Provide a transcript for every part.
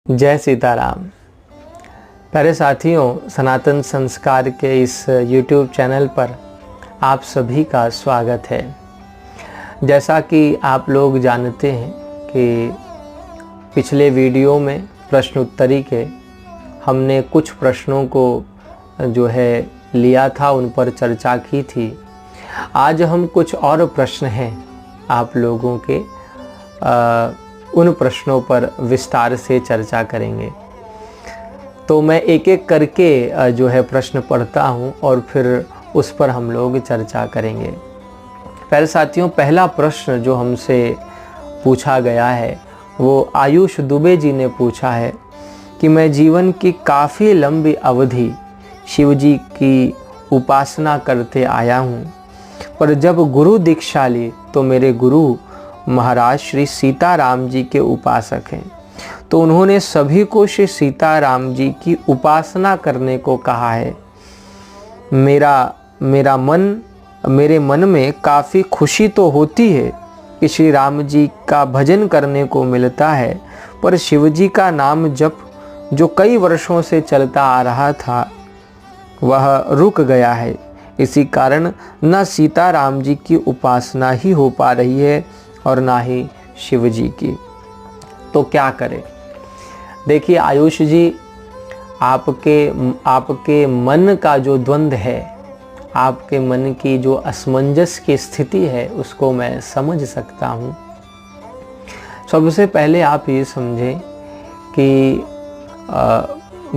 जय सीताराम। प्यारे साथियों, सनातन संस्कार के इस YouTube चैनल पर आप सभी का स्वागत है। जैसा कि आप लोग जानते हैं कि पिछले वीडियो में प्रश्न उत्तरी के हमने कुछ प्रश्नों को लिया था, उन पर चर्चा की थी। आज हम कुछ और प्रश्न हैं आप लोगों के उन प्रश्नों पर विस्तार से चर्चा करेंगे। तो मैं एक एक करके प्रश्न पढ़ता हूँ और फिर उस पर हम लोग चर्चा करेंगे। प्यारे साथियों, पहला प्रश्न जो हमसे पूछा गया है वो आयुष दुबे जी ने पूछा है कि मैं जीवन की काफ़ी लंबी अवधि शिव जी की उपासना करते आया हूँ, पर जब गुरु दीक्षा ली तो मेरे गुरु महाराज श्री सीताराम जी के उपासक हैं, तो उन्होंने सभी को श्री सीताराम जी की उपासना करने को कहा है। मेरे मन में काफ़ी खुशी तो होती है कि श्री राम जी का भजन करने को मिलता है, पर शिव जी का नाम जप जो कई वर्षों से चलता आ रहा था वह रुक गया है। इसी कारण न सीताराम जी की उपासना ही हो पा रही है और ना ही शिव जी की। तो क्या करें? देखिए आयुष जी, आपके मन का जो द्वंद्व है, आपके मन की जो असमंजस की स्थिति है, उसको मैं समझ सकता हूँ। सबसे पहले आप ये समझें कि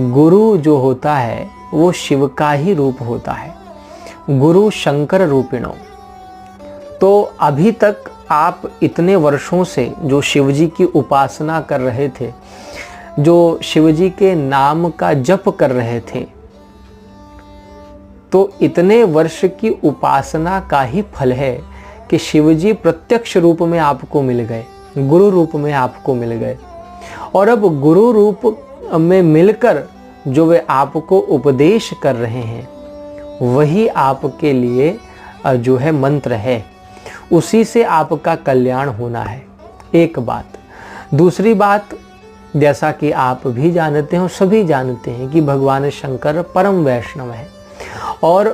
गुरु जो होता है वो शिव का ही रूप होता है, गुरु शंकर रूपिणो। तो अभी तक आप इतने वर्षों से जो शिवजी की उपासना कर रहे थे, जो शिवजी के नाम का जप कर रहे थे, तो इतने वर्ष की उपासना का ही फल है कि शिवजी प्रत्यक्ष रूप में आपको मिल गए, गुरु रूप में आपको मिल गए। और अब गुरु रूप में मिलकर जो वे आपको उपदेश कर रहे हैं वही आपके लिए मंत्र है, उसी से आपका कल्याण होना है। एक बात। दूसरी बात, जैसा कि आप भी जानते हो, सभी जानते हैं कि भगवान शंकर परम वैष्णव है और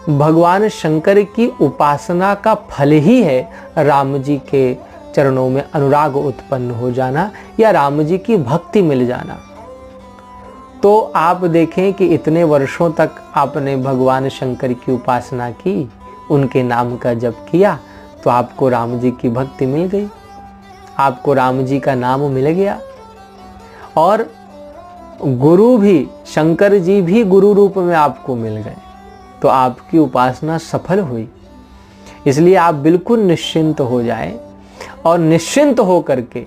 भगवान शंकर की उपासना का फल ही है राम जी के चरणों में अनुराग उत्पन्न हो जाना या राम जी की भक्ति मिल जाना। तो आप देखें कि इतने वर्षों तक आपने भगवान शंकर की उपासना की, उनके नाम का जप किया, तो आपको राम जी की भक्ति मिल गई, आपको राम जी का नाम मिल गया और गुरु भी, शंकर जी भी गुरु रूप में आपको मिल गए, तो आपकी उपासना सफल हुई। इसलिए आप बिल्कुल निश्चिंत हो जाएं और निश्चिंत हो करके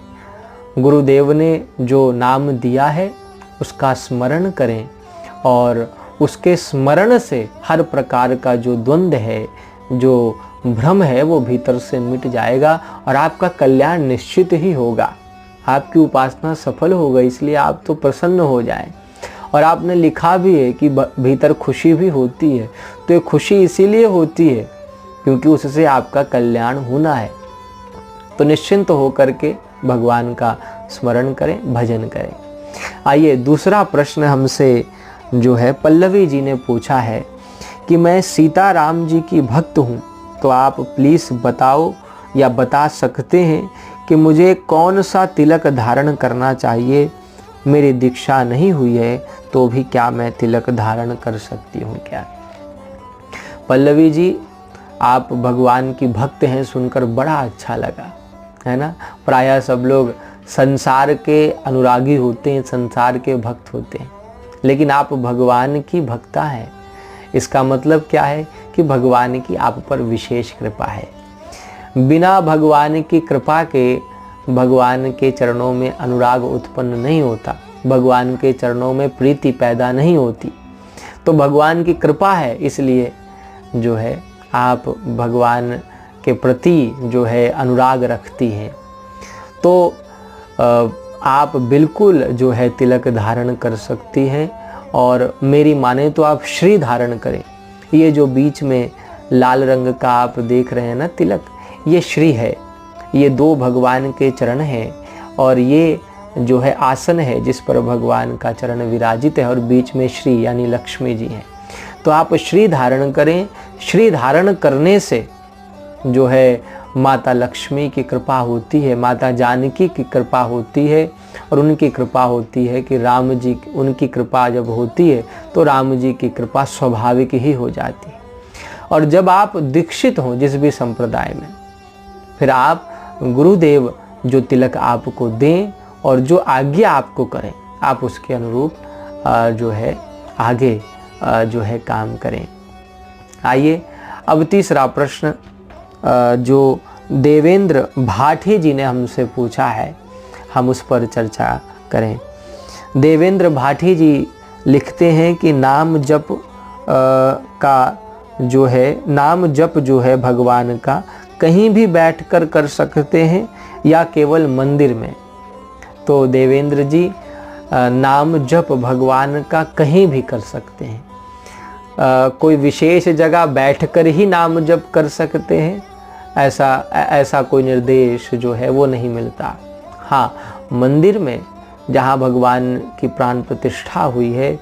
गुरुदेव ने जो नाम दिया है उसका स्मरण करें और उसके स्मरण से हर प्रकार का जो द्वंद्व है, जो भ्रम है, वो भीतर से मिट जाएगा और आपका कल्याण निश्चित ही होगा। आपकी उपासना सफल होगा, इसलिए आप तो प्रसन्न हो जाएं। और आपने लिखा भी है कि भीतर खुशी भी होती है, तो ये खुशी इसीलिए होती है क्योंकि उससे आपका कल्याण होना है। तो निश्चिंत होकर के भगवान का स्मरण करें, भजन करें। आइए, दूसरा प्रश्न हमसे पल्लवी जी ने पूछा है कि मैं सीताराम जी की भक्त हूँ, तो आप प्लीज़ बताओ या बता सकते हैं कि मुझे कौन सा तिलक धारण करना चाहिए? मेरी दीक्षा नहीं हुई है तो भी क्या मैं तिलक धारण कर सकती हूँ क्या? पल्लवी जी, आप भगवान की भक्त हैं, सुनकर बड़ा अच्छा लगा, है ना। प्रायः सब लोग संसार के अनुरागी होते हैं, संसार के भक्त होते हैं, लेकिन आप भगवान की भक्ता हैं। इसका मतलब क्या है कि भगवान की आप पर विशेष कृपा है। बिना भगवान की कृपा के भगवान के चरणों में अनुराग उत्पन्न नहीं होता, भगवान के चरणों में प्रीति पैदा नहीं होती। तो भगवान की कृपा है, इसलिए आप भगवान के प्रति अनुराग रखती हैं। तो आप बिल्कुल तिलक धारण कर सकती हैं और मेरी माने तो आप श्री धारण करें। ये जो बीच में लाल रंग का आप देख रहे हैं ना तिलक, ये श्री है। ये दो भगवान के चरण हैं और ये जो है आसन है जिस पर भगवान का चरण विराजित है और बीच में श्री यानी लक्ष्मी जी हैं। तो आप श्री धारण करें। श्री धारण करने से जो है माता लक्ष्मी की कृपा होती है, माता जानकी की कृपा होती है और उनकी कृपा होती है कि राम जी, उनकी कृपा जब होती है तो राम जी की कृपा स्वाभाविक ही हो जाती है। और जब आप दीक्षित हों जिस भी संप्रदाय में, फिर आप गुरुदेव जो तिलक आपको दें और जो आज्ञा आपको करें आप उसके अनुरूप जो है आगे जो है काम करें। आइए अब तीसरा प्रश्न जो देवेंद्र भाटी जी ने हमसे पूछा है, हम उस पर चर्चा करें। देवेंद्र भाटी जी लिखते हैं कि नाम जप नाम जप जो है भगवान का कहीं भी बैठकर कर सकते हैं या केवल मंदिर में। तो देवेंद्र जी, नाम जप भगवान का कहीं भी कर सकते हैं। कोई विशेष जगह बैठकर ही नाम जप कर सकते हैं ऐसा कोई निर्देश जो है वो नहीं मिलता। हाँ, मंदिर में जहाँ भगवान की प्राण प्रतिष्ठा हुई है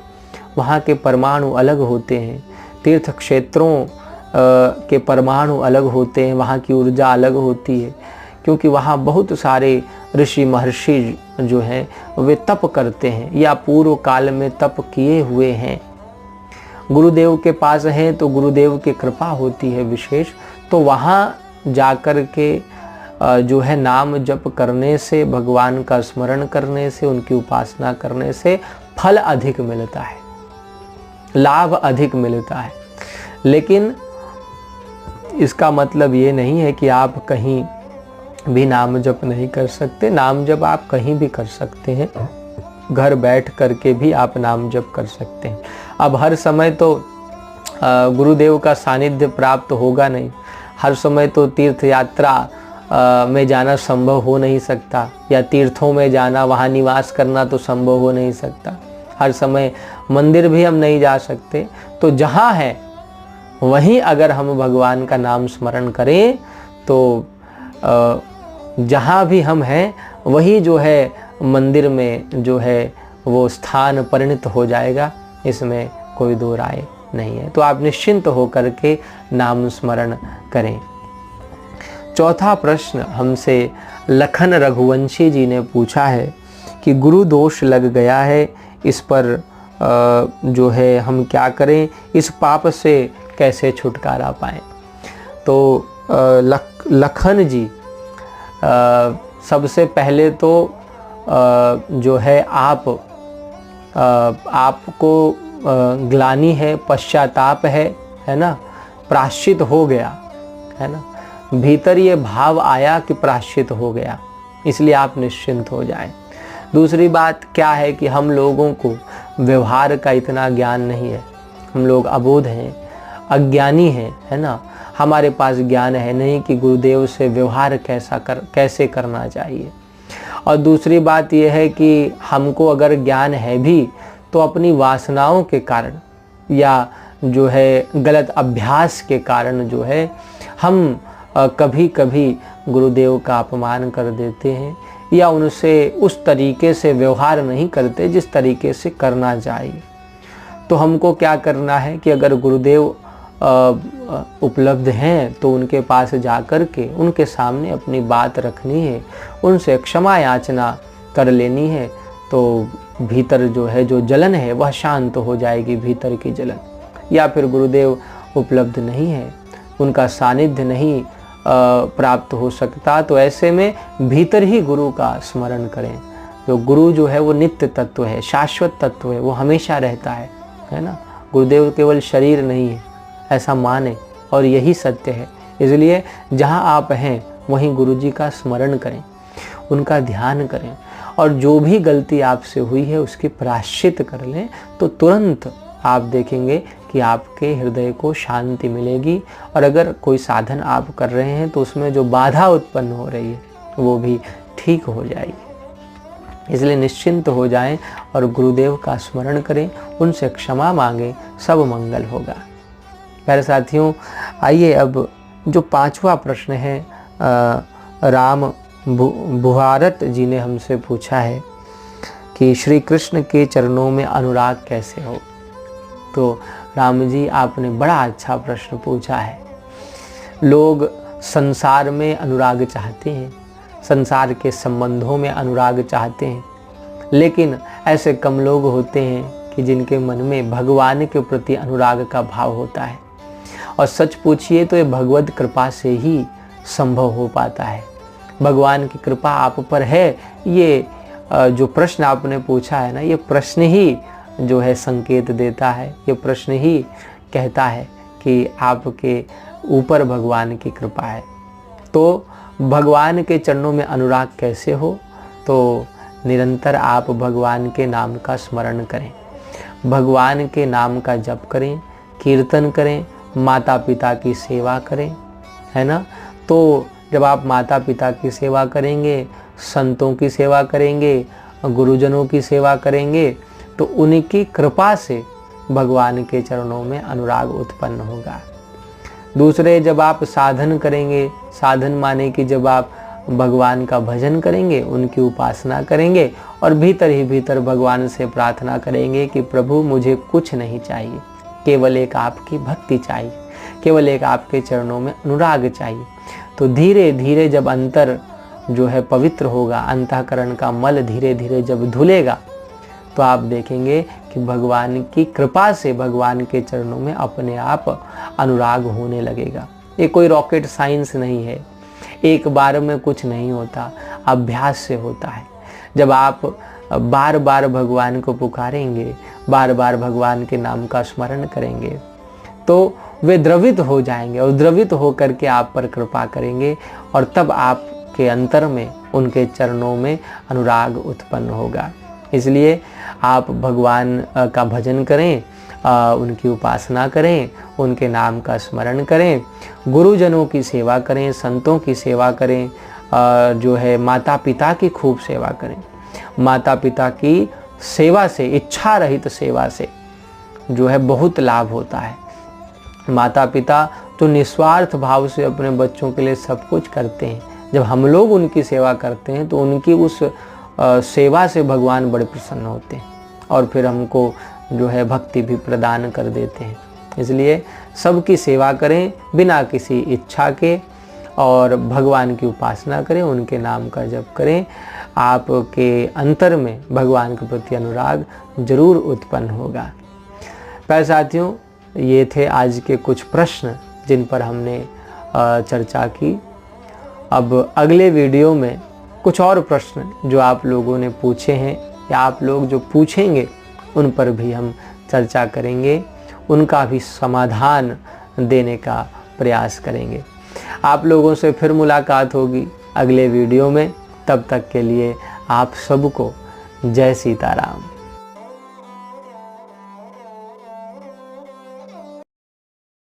वहाँ के परमाणु अलग होते हैं, तीर्थ क्षेत्रों के परमाणु अलग होते हैं, वहाँ की ऊर्जा अलग होती है, क्योंकि वहाँ बहुत सारे ऋषि महर्षि जो हैं वे तप करते हैं या पूर्व काल में तप किए हुए हैं। गुरुदेव के पास हैं तो गुरुदेव की कृपा होती है विशेष, तो वहाँ जाकर के जो है नाम जप करने से, भगवान का स्मरण करने से, उनकी उपासना करने से फल अधिक मिलता है, लाभ अधिक मिलता है। लेकिन इसका मतलब ये नहीं है कि आप कहीं भी नाम जप नहीं कर सकते। नाम जप आप कहीं भी कर सकते हैं, घर बैठ करके भी आप नाम जप कर सकते हैं। अब हर समय तो गुरुदेव का सानिध्य प्राप्त होगा नहीं, हर समय तो तीर्थ यात्रा में जाना संभव हो नहीं सकता, या तीर्थों में जाना, वहाँ निवास करना तो संभव हो नहीं सकता। हर समय मंदिर भी हम नहीं जा सकते। तो जहाँ है वहीं अगर हम भगवान का नाम स्मरण करें तो जहाँ भी हम हैं वही जो है मंदिर में जो है वो स्थान परिणत हो जाएगा, इसमें कोई दो राय नहीं है। तो आप निश्चिंत होकर के नाम स्मरण करें। चौथा प्रश्न हमसे लखन रघुवंशी जी ने पूछा है कि गुरु दोष लग गया है, इस पर जो है हम क्या करें, इस पाप से कैसे छुटकारा पाएं। तो लखन जी, सबसे पहले तो जो है आपको ग्लानि है, पश्चाताप है ना, प्रायश्चित हो गया है ना, भीतर ये भाव आया कि प्रायश्चित हो गया, इसलिए आप निश्चिंत हो जाएं। दूसरी बात क्या है कि हम लोगों को व्यवहार का इतना ज्ञान नहीं है, हम लोग अबोध हैं, अज्ञानी हैं, है ना। हमारे पास ज्ञान है नहीं कि गुरुदेव से व्यवहार कैसे करना चाहिए। और दूसरी बात यह है कि हमको अगर ज्ञान है भी तो अपनी वासनाओं के कारण या जो है गलत अभ्यास के कारण जो है हम कभी कभी गुरुदेव का अपमान कर देते हैं या उनसे उस तरीके से व्यवहार नहीं करते जिस तरीके से करना चाहिए। तो हमको क्या करना है कि अगर गुरुदेव उपलब्ध हैं तो उनके पास जाकर के उनके सामने अपनी बात रखनी है, उनसे क्षमा याचना कर लेनी है, तो भीतर जो है जो जलन है वह शांत हो जाएगी, भीतर की जलन। या फिर गुरुदेव उपलब्ध नहीं है, उनका सानिध्य नहीं प्राप्त हो सकता, तो ऐसे में भीतर ही गुरु का स्मरण करें। जो गुरु जो है वो नित्य तत्व है, शाश्वत तत्व है, वो हमेशा रहता है ना। गुरुदेव केवल शरीर नहीं है, ऐसा माने, और यही सत्य है। इसलिए जहाँ आप हैं वहीं गुरु जी का स्मरण करें, उनका ध्यान करें, और जो भी गलती आपसे हुई है उसकी प्रायश्चित कर लें, तो तुरंत आप देखेंगे कि आपके हृदय को शांति मिलेगी। और अगर कोई साधन आप कर रहे हैं तो उसमें जो बाधा उत्पन्न हो रही है वो भी ठीक हो जाएगी। इसलिए निश्चिंत हो जाएं और गुरुदेव का स्मरण करें, उनसे क्षमा मांगें, सब मंगल होगा। प्यारे साथियों, आइए अब जो पांचवा प्रश्न है राम बुहारत जी ने हमसे पूछा है कि श्री कृष्ण के चरणों में अनुराग कैसे हो। तो राम जी, आपने बड़ा अच्छा प्रश्न पूछा है। लोग संसार में अनुराग चाहते हैं, संसार के संबंधों में अनुराग चाहते हैं, लेकिन ऐसे कम लोग होते हैं कि जिनके मन में भगवान के प्रति अनुराग का भाव होता है। और सच पूछिए तो ये भगवत कृपा से ही संभव हो पाता है। भगवान की कृपा आप पर है, ये जो प्रश्न आपने पूछा है ना, ये प्रश्न ही जो है संकेत देता है, ये प्रश्न ही कहता है कि आपके ऊपर भगवान की कृपा है। तो भगवान के चरणों में अनुराग कैसे हो, तो निरंतर आप भगवान के नाम का स्मरण करें, भगवान के नाम का जप करें, कीर्तन करें, माता पिता की सेवा करें, है ना। तो जब आप माता पिता की सेवा करेंगे, संतों की सेवा करेंगे, गुरुजनों की सेवा करेंगे, तो उनकी कृपा से भगवान के चरणों में अनुराग उत्पन्न होगा। दूसरे, जब आप साधन करेंगे, साधन माने कि जब आप भगवान का भजन करेंगे, उनकी उपासना करेंगे और भीतर ही भीतर भगवान से प्रार्थना करेंगे कि प्रभु मुझे कुछ नहीं चाहिए, केवल एक आपकी भक्ति चाहिए, केवल एक आपके चरणों में अनुराग चाहिए। तो धीरे धीरे जब अंतर जो है पवित्र होगा, अंतःकरण का मल धीरे धीरे जब धुलेगा, तो आप देखेंगे कि भगवान की कृपा से भगवान के चरणों में अपने आप अनुराग होने लगेगा। ये कोई रॉकेट साइंस नहीं है, एक बार में कुछ नहीं होता, अभ्यास से होता है। जब आप बार बार भगवान को पुकारेंगे, बार बार भगवान के नाम का स्मरण करेंगे, तो वे द्रवित हो जाएंगे और द्रवित होकर के आप पर कृपा करेंगे और तब आपके अंतर में उनके चरणों में अनुराग उत्पन्न होगा। इसलिए आप भगवान का भजन करें, उनकी उपासना करें, उनके नाम का स्मरण करें, गुरुजनों की सेवा करें, संतों की सेवा करें, जो है माता पिता की खूब सेवा करें। माता पिता की सेवा से, इच्छा रहित सेवा से जो है बहुत लाभ होता है। माता पिता तो निस्वार्थ भाव से अपने बच्चों के लिए सब कुछ करते हैं। जब हम लोग उनकी सेवा करते हैं तो उनकी उस सेवा से भगवान बड़े प्रसन्न होते हैं और फिर हमको जो है भक्ति भी प्रदान कर देते हैं। इसलिए सबकी सेवा करें बिना किसी इच्छा के और भगवान की उपासना करें, उनके नाम का जप करें। आपके अंतर में भगवान के प्रति अनुराग जरूर उत्पन्न होगा। प्यारे साथियों, ये थे आज के कुछ प्रश्न जिन पर हमने चर्चा की। अब अगले वीडियो में कुछ और प्रश्न जो आप लोगों ने पूछे हैं या आप लोग जो पूछेंगे उन पर भी हम चर्चा करेंगे, उनका भी समाधान देने का प्रयास करेंगे। आप लोगों से फिर मुलाकात होगी अगले वीडियो में। तब तक के लिए आप सबको जय सीताराम।